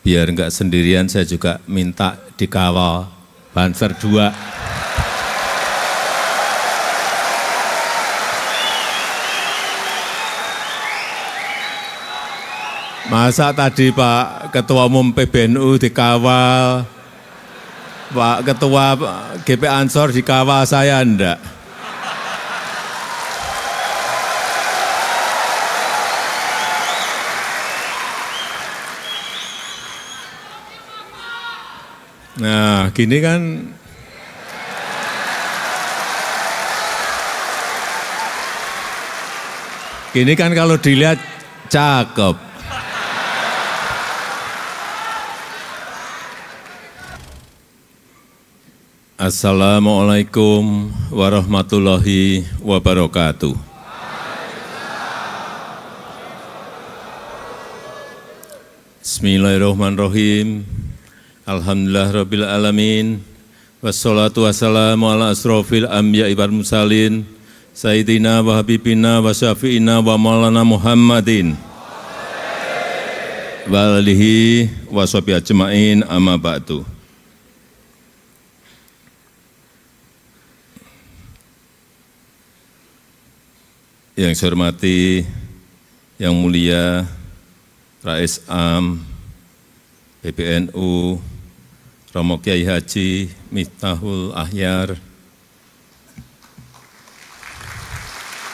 Biar enggak sendirian, saya juga minta dikawal Banser 2. Masa tadi Pak Ketua Umum PBNU dikawal, Pak Ketua GP Ansor dikawal, saya enggak. Nah, gini kan, kalau dilihat cakep. Assalamualaikum warahmatullahi wabarakatuh. Bismillahirrahmanirrahim. Alhamdulillah Rabbil Alamin. Wassalatu wassalamu ala asrofil anbiya'i wal mursalin Sayyidina wa habibina wa syafi'ina wa maulana Muhammadin wa alihi wa sahbihi ajma'in, amma ba'du. Yang saya hormati, yang mulia Rais Am PBNU Romo Kiai Haji Miftahul Ahyar,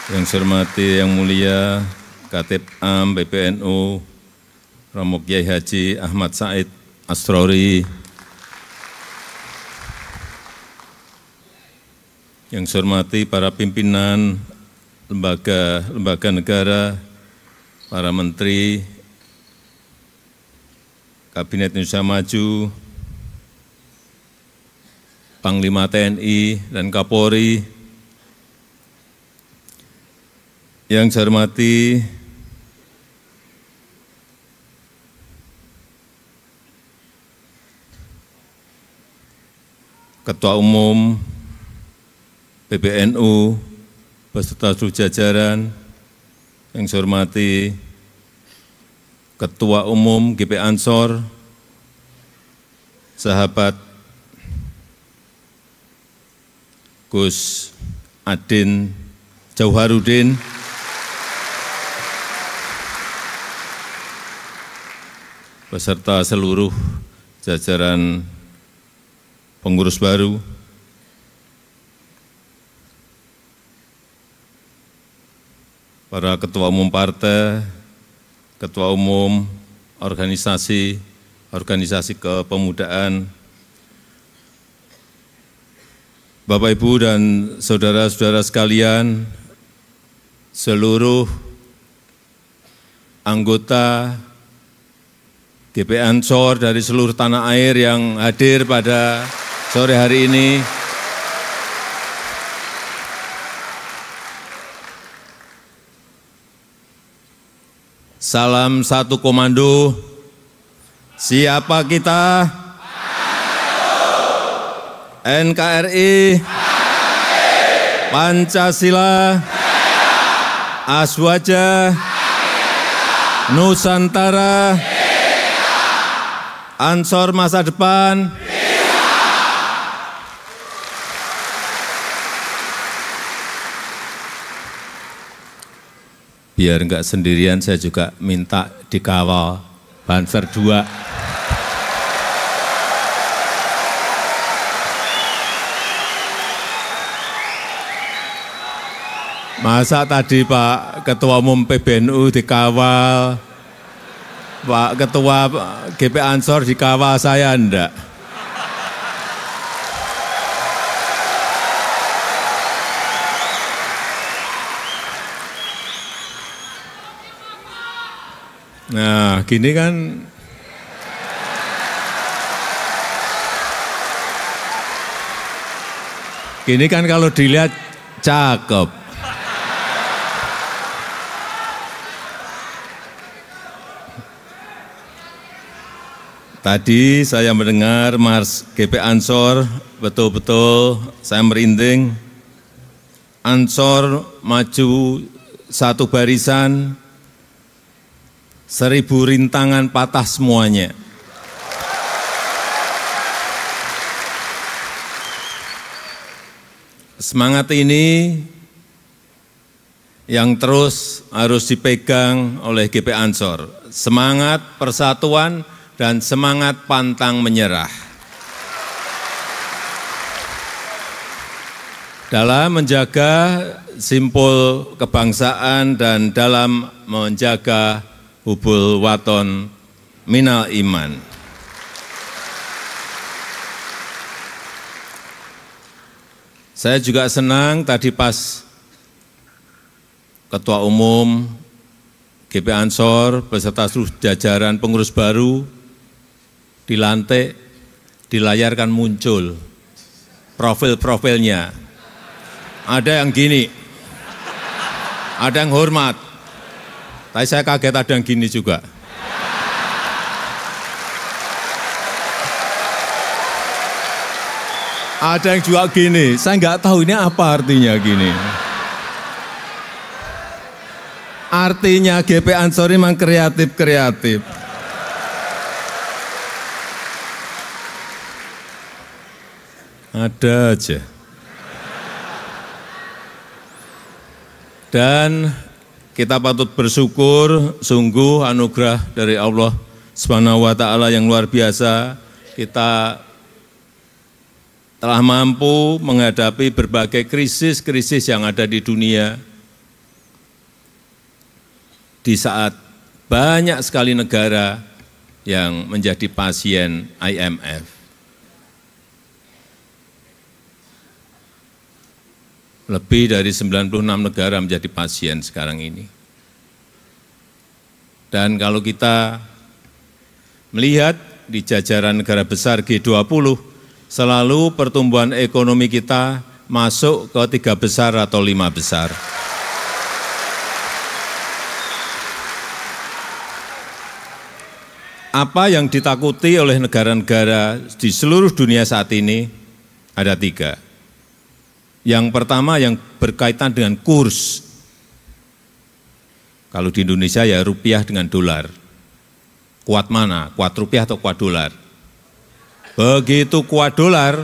yang saya hormati, yang mulia Khatib Am PBNU Romo Kiai Haji Ahmad Said Asrori, yang saya hormati para pimpinan lembaga negara, para menteri, Kabinet Indonesia Maju, Panglima TNI dan Kapolri, yang saya hormati Ketua Umum PBNU beserta seluruh jajaran, yang saya hormati Ketua Umum GP Ansor, sahabat Gus Adin Jauharudin, beserta seluruh jajaran pengurus baru, para ketua umum partai, ketua umum organisasi kepemudaan, Bapak Ibu dan saudara-saudara sekalian, seluruh anggota GP Ansor dari seluruh tanah air yang hadir pada sore hari ini, salam satu komando. Siapa kita? NKRI, Pancasila, Aswaja, Nusantara, Ansor masa depan. Biar enggak sendirian, saya juga minta dikawal Banser 2. Masa tadi Pak Ketua Umum PBNU dikawal, Pak Ketua GP Ansor dikawal, saya enggak. Nah, gini kan, kalau dilihat cakep. Tadi saya mendengar Mars GP Ansor, betul-betul saya merinding. Ansor maju satu barisan, 1000 rintangan patah semuanya. semangat ini yang terus harus dipegang oleh GP Ansor, semangat persatuan dan semangat pantang menyerah. Dalam menjaga simpul kebangsaan dan dalam menjaga hubul waton minal iman. Saya juga senang tadi pas Ketua Umum GP Ansor beserta seluruh jajaran pengurus baru dilantik, dilayarkan muncul profil-profilnya. Ada yang gini, ada yang hormat, tapi saya kaget ada yang gini juga. Ada yang juga gini, saya nggak tahu ini apa artinya gini. Artinya GP Ansor memang kreatif-kreatif. Ada aja. Dan kita patut bersyukur, sungguh anugerah dari Allah Subhanahu wa Ta'ala yang luar biasa. Kita telah mampu menghadapi berbagai krisis-krisis yang ada di dunia. Di saat banyak sekali negara yang menjadi pasien IMF. Lebih dari 96 negara menjadi pasien sekarang ini. Dan kalau kita melihat di jajaran negara besar G20, selalu pertumbuhan ekonomi kita masuk ke 3 besar atau 5 besar. Apa yang ditakuti oleh negara-negara di seluruh dunia saat ini ada 3. Yang pertama yang berkaitan dengan kurs. Kalau di Indonesia ya rupiah dengan dolar. Kuat mana? Kuat rupiah atau kuat dolar? Begitu kuat dolar,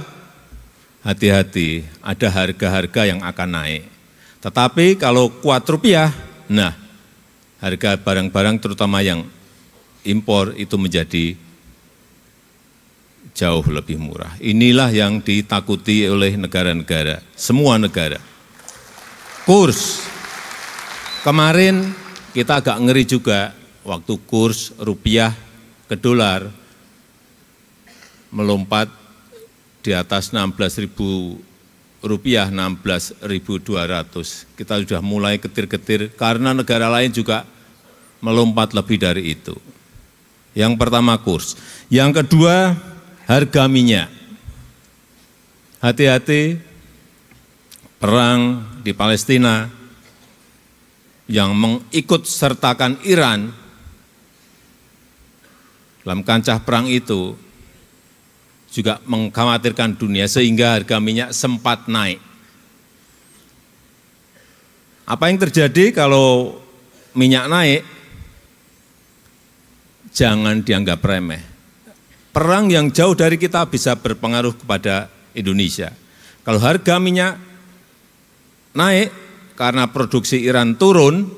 hati-hati, ada harga-harga yang akan naik. Tetapi kalau kuat rupiah, nah harga barang-barang terutama yang impor itu menjadi jauh lebih murah. Inilah yang ditakuti oleh negara-negara, semua negara. Kurs, kemarin kita agak ngeri juga waktu kurs rupiah ke dolar melompat di atas 16.000 rupiah, 16.200. Kita sudah mulai ketir-ketir karena negara lain juga melompat lebih dari itu. Yang pertama kurs. Yang kedua harga minyak. Hati-hati perang di Palestina yang mengikut sertakan Iran dalam kancah perang itu juga mengkhawatirkan dunia sehingga harga minyak sempat naik. Apa yang terjadi kalau minyak naik? Jangan dianggap remeh. Perang yang jauh dari kita bisa berpengaruh kepada Indonesia. Kalau harga minyak naik karena produksi Iran turun,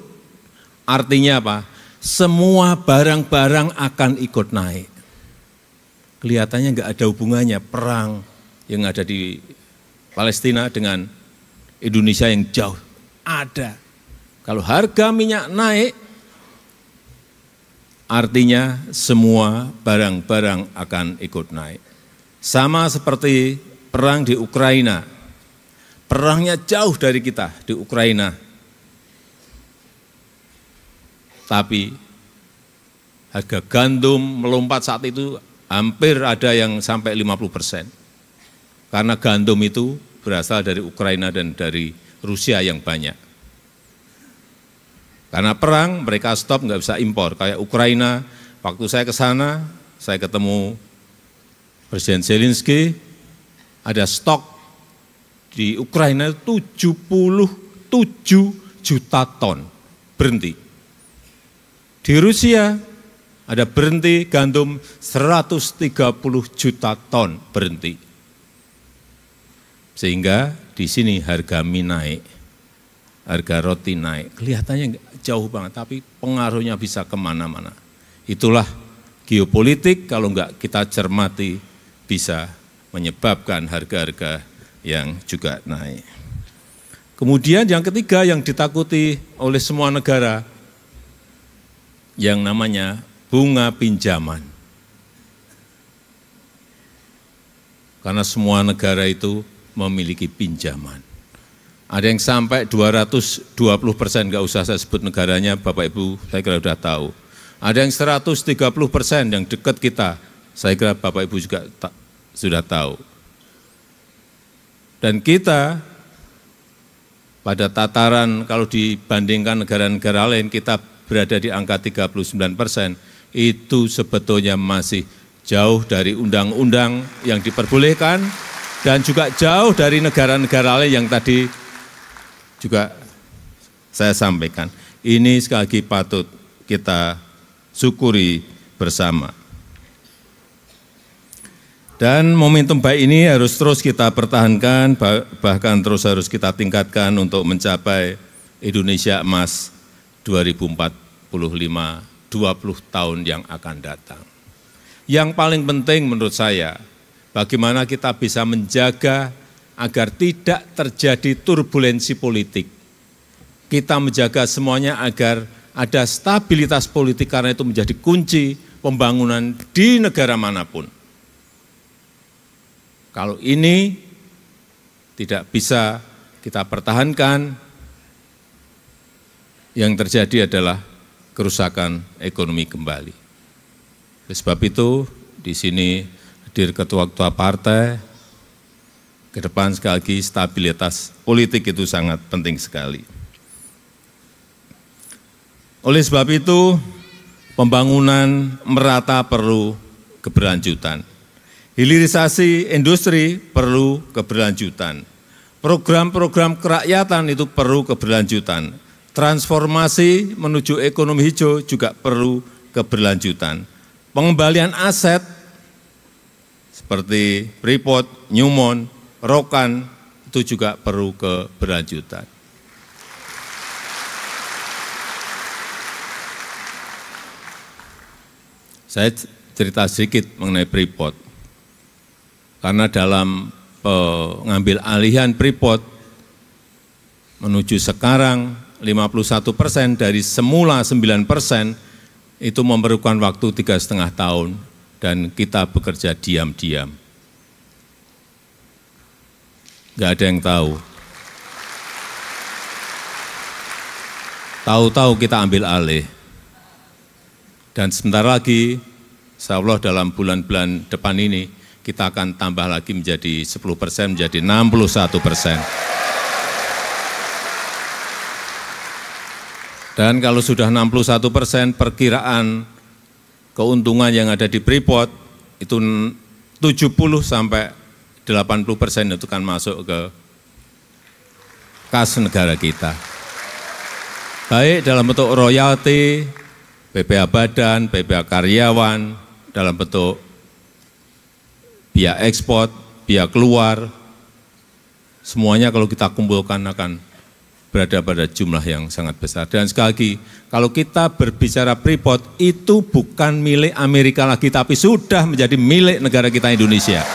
artinya apa? Semua barang-barang akan ikut naik. Kelihatannya enggak ada hubungannya perang yang ada di Palestina dengan Indonesia yang jauh. Ada. Kalau harga minyak naik, artinya semua barang-barang akan ikut naik. Sama seperti perang di Ukraina. Perangnya jauh dari kita di Ukraina. Tapi harga gandum melompat saat itu hampir ada yang sampai 50%. Karena gandum itu berasal dari Ukraina dan dari Rusia yang banyak. Karena perang, mereka stop, nggak bisa impor. Kayak Ukraina, waktu saya ke sana, saya ketemu Presiden Zelensky, ada stok di Ukraina 77 juta ton berhenti. Di Rusia ada berhenti gandum 130 juta ton berhenti. Sehingga di sini harga mie naik, harga roti naik, kelihatannya jauh banget, tapi pengaruhnya bisa kemana-mana. Itulah geopolitik, kalau enggak kita cermati bisa menyebabkan harga-harga yang juga naik. Kemudian yang ketiga yang ditakuti oleh semua negara, yang namanya bunga pinjaman. Karena semua negara itu memiliki pinjaman. Ada yang sampai 220%, nggak usah saya sebut negaranya, Bapak Ibu saya kira sudah tahu. Ada yang 130% yang dekat kita, saya kira Bapak Ibu juga sudah tahu. Dan kita pada tataran kalau dibandingkan negara-negara lain, kita berada di angka 39%, itu sebetulnya masih jauh dari undang-undang yang diperbolehkan, dan juga jauh dari negara-negara lain yang tadi juga saya sampaikan. Ini sekali lagi patut kita syukuri bersama. Dan momentum baik ini harus terus kita pertahankan, bahkan terus harus kita tingkatkan untuk mencapai Indonesia Emas 2045, 20 tahun yang akan datang. Yang paling penting menurut saya, bagaimana kita bisa menjaga agar tidak terjadi turbulensi politik. Kita menjaga semuanya agar ada stabilitas politik, karena itu menjadi kunci pembangunan di negara manapun. Kalau ini tidak bisa kita pertahankan, yang terjadi adalah kerusakan ekonomi kembali. Oleh sebab itu, di sini hadir ketua-ketua partai, ke depan sekali lagi stabilitas politik itu sangat penting sekali. Oleh sebab itu, pembangunan merata perlu keberlanjutan. Hilirisasi industri perlu keberlanjutan. Program-program kerakyatan itu perlu keberlanjutan. Transformasi menuju ekonomi hijau juga perlu keberlanjutan. Pengembalian aset seperti Freeport, Newmont, Rokan itu juga perlu keberlanjutan. Saya cerita sedikit mengenai Freeport. Karena dalam pengambil alihan Freeport menuju sekarang 51% dari semula 9% itu memerlukan waktu 3,5 tahun, dan kita bekerja diam-diam. Nggak ada yang tahu. Tahu-tahu kita ambil alih. Dan sebentar lagi, insya Allah dalam bulan-bulan depan ini, kita akan tambah lagi menjadi 10%, menjadi 61%. Dan kalau sudah 61%, perkiraan keuntungan yang ada di Freeport itu 70 sampai 80% itu kan masuk ke kas negara kita. Baik dalam bentuk royalti, BPH badan, BPH karyawan, dalam bentuk biaya ekspor, biaya keluar, semuanya kalau kita kumpulkan akan berada pada jumlah yang sangat besar. Dan sekali lagi, kalau kita berbicara Freeport, itu bukan milik Amerika lagi, tapi sudah menjadi milik negara kita Indonesia.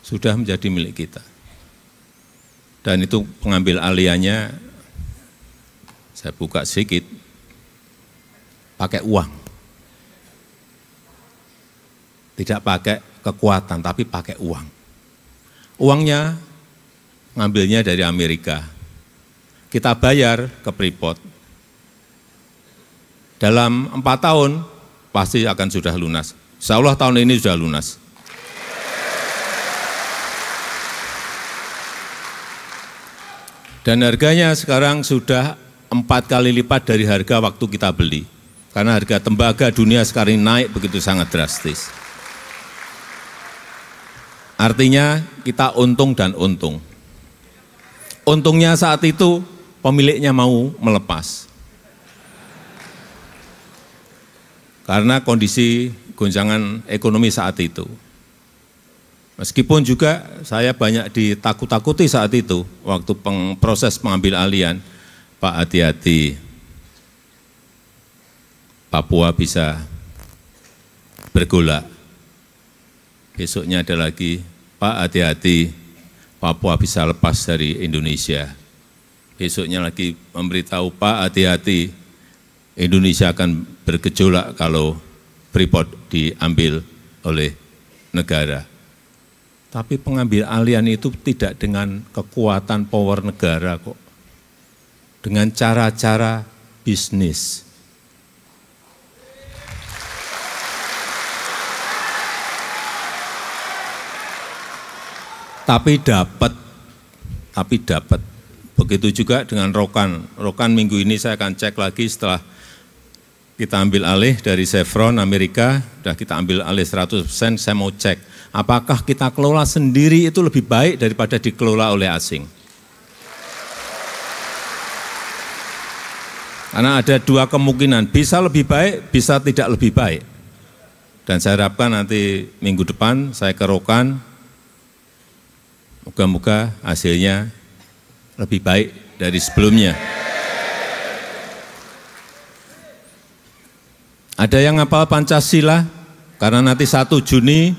Sudah menjadi milik kita. Dan itu pengambil alihannya, saya buka sedikit, pakai uang. Tidak pakai kekuatan, tapi pakai uang. Uangnya ngambilnya dari Amerika. Kita bayar ke Freeport. Dalam 4 tahun pasti akan sudah lunas. Insya Allah tahun ini sudah lunas. Dan harganya sekarang sudah 4 kali lipat dari harga waktu kita beli. Karena harga tembaga dunia sekarang naik begitu sangat drastis. Artinya kita untung dan untung. Untungnya saat itu pemiliknya mau melepas. Karena kondisi gonjangan ekonomi saat itu. Meskipun juga saya banyak ditakut-takuti saat itu, waktu proses pengambil alihan, Pak hati-hati, Papua bisa bergolak. Besoknya ada lagi, Pak hati-hati, Papua bisa lepas dari Indonesia. Besoknya lagi memberitahu, Pak hati-hati, Indonesia akan bergejolak kalau Freeport diambil oleh negara. Tapi pengambil alihan itu tidak dengan kekuatan power negara kok. Dengan cara-cara bisnis. Tapi dapat. Begitu juga dengan Rokan. Rokan minggu ini saya akan cek lagi setelah kita ambil alih dari Chevron Amerika, sudah kita ambil alih 100%, saya mau cek. Apakah kita kelola sendiri itu lebih baik daripada dikelola oleh asing? Karena ada dua kemungkinan, bisa lebih baik, bisa tidak lebih baik. Dan saya harapkan nanti minggu depan saya ke Rokan, moga-moga hasilnya lebih baik dari sebelumnya. Ada yang hafal Pancasila? Karena nanti 1 Juni,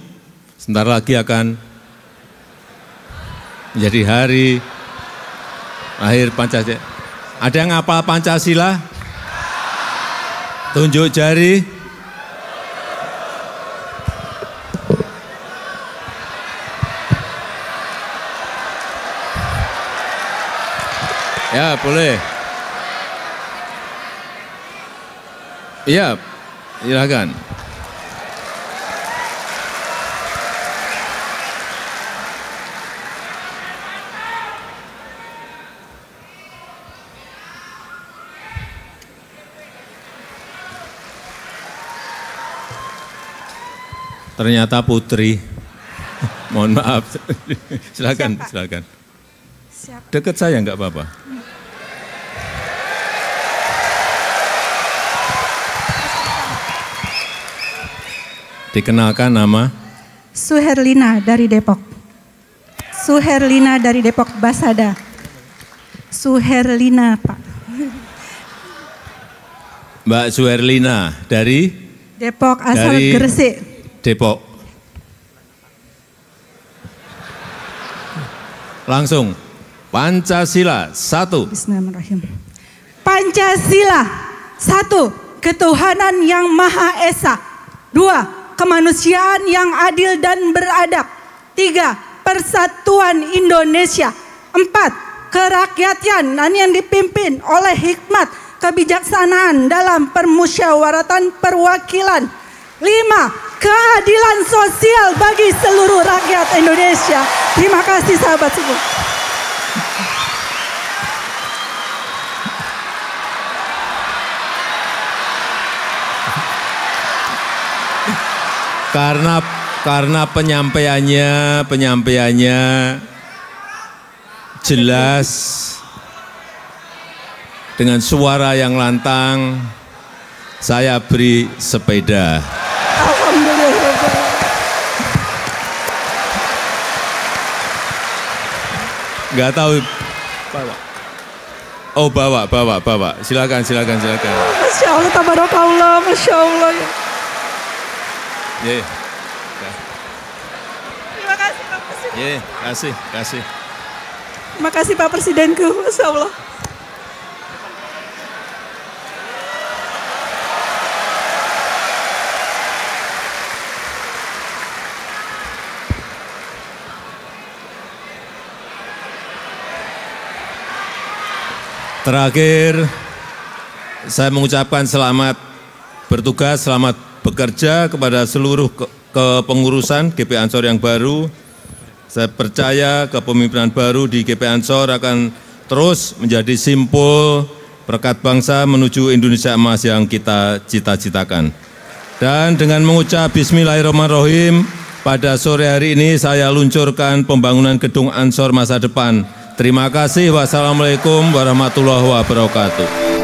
sebentar lagi akan menjadi hari lahir Pancasila. Ada yang hafal Pancasila? Tunjuk jari. Ya, boleh. Iya, silakan. Ternyata putri. Mohon maaf. Silakan, silakan. Dekat saya enggak apa-apa. Dikenalkan nama? Suherlina dari Depok. Suherlina dari Depok, Basada. Suherlina, Pak. Mbak Suherlina dari? Depok, asal dari Gresik. Depok. Langsung, Pancasila, 1. Bismillahirrahmanirrahim. Pancasila, 1. Ketuhanan yang Maha Esa. 2. Kemanusiaan yang adil dan beradab. 3. Persatuan Indonesia. 4. Kerakyatan yang dipimpin oleh hikmat kebijaksanaan dalam permusyawaratan perwakilan. 5. Keadilan sosial bagi seluruh rakyat Indonesia. Terima kasih sahabat semua. Karena penyampaiannya jelas dengan suara yang lantang, saya beri sepeda. Alhamdulillah. Enggak tahu bawa. Oh, bawa. Silakan. Masya Allah, tabarakallah, Masya Allah. Yeah. Terima kasih Pak Presiden. Yeah, kasih. Terima kasih Pak Presidenku, Masya Allah. Terakhir, saya mengucapkan selamat bertugas, selamat bekerja kepada seluruh kepengurusan GP Ansor yang baru. Saya percaya kepemimpinan baru di GP Ansor akan terus menjadi simpul berkat bangsa menuju Indonesia emas yang kita cita-citakan. Dan dengan mengucap Bismillahirrahmanirrahim, pada sore hari ini saya luncurkan pembangunan gedung Ansor masa depan. Terima kasih. Wassalamualaikum warahmatullahi wabarakatuh.